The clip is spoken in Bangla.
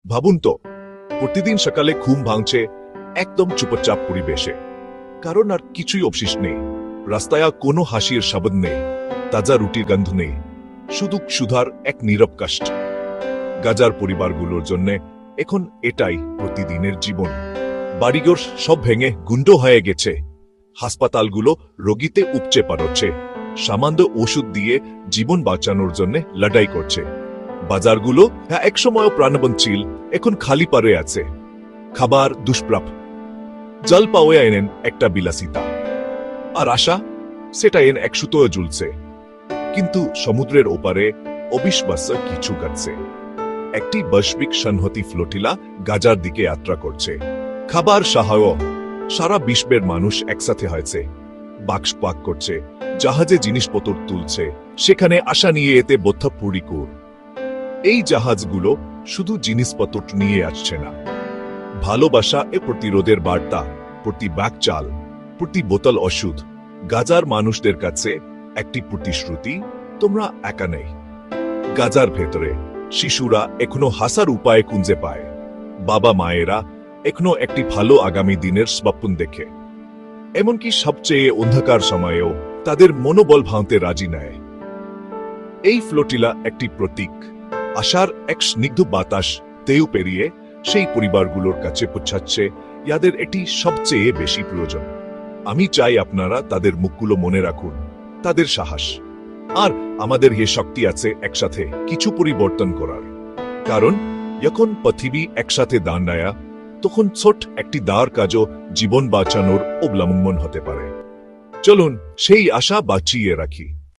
ভাবুন তো, প্রতিদিন সকালে ঘুম ভাঙছে একদম চুপচাপ পরিবেশে, কারণ আর কিছুই অবশিষ্ট নেই। রাস্তায় কোনো হাসির শব্দ নেই, তাজা রুটির গন্ধ নেই, শুধু সুধার এক নীরব কষ্ট। গাজার পরিবারগুলোর জন্য এখন এটাই প্রতিদিনের জীবন। বাড়িঘর সব ভেঙে গুন্ডো হয়ে গেছে, হাসপাতালগুলো রোগীতে উপচে পড়ছে, সামান্য ওষুধ দিয়ে জীবন বাঁচানোর জন্য লড়াই করছে। বাজারগুলো একসময় প্রাণবন্ত ছিল, এখন খালি পড়ে আছে। খাবার দুষ্প্রাপ্য, জল পাওয়া এনেন একটা বিলাসিতা, আর আশা সেটা এন এক সুতোয় ঝুলছে। কিন্তু সমুদ্রের ওপারে অবিশ্বাস্য কিছু ঘটছে। একটি বৈশ্বিক সংহতি ফ্লোটিলা গাজার দিকে যাত্রা করছে। খাবার সহায়ক, সারা বিশ্বের মানুষ একসাথে হয়েছে, বাক্স পাক করছে, জাহাজে জিনিসপত্র তুলছে, সেখানে আশা নিয়ে এতে বদ্ধপরিকর। এই জাহাজগুলো শুধু জিনিসপত্র নিয়ে আসছে না, ভালোবাসা এ প্রতিরোধের বার্তা, প্রতি ব্যাগ চাল, প্রতি বোতল ওষুধ। গাজার মানুষদের কাছে একটি প্রতিশ্রুতি, তোমরা একা নেই। গাজার ভেতরে শিশুরা এখনো হাসার উপায় খুঁজে পায়, বাবা মায়েরা এখনো একটি ভালো আগামী দিনের স্বপ্ন দেখে। এমনকি সবচেয়ে অন্ধকার সময়েও তাদের মনোবল ভাঙতে রাজি নেয়। এই ফ্লোটিলা একটি প্রতীক, আশার এক স্নিগ্ধ বাতাস তেউ পেরিয়ে সেই পরিবারগুলোর কাছে পৌঁছাচ্ছে যাদের এটি সবচেয়ে বেশি প্রয়োজন। আমি চাই আপনারা তাদের মুখগুলো মনে রাখুন, তাদের সাহস আর আমাদের এ শক্তি আছে একসাথে কিছু পরিবর্তন করার। কারণ যখন পৃথিবী একসাথে দাঁড়ায়, তখন ছোট একটি দাঁড় কাজও জীবন বাঁচানোর অবলম্বন হতে পারে। চলুন সেই আশা বাঁচিয়ে রাখি।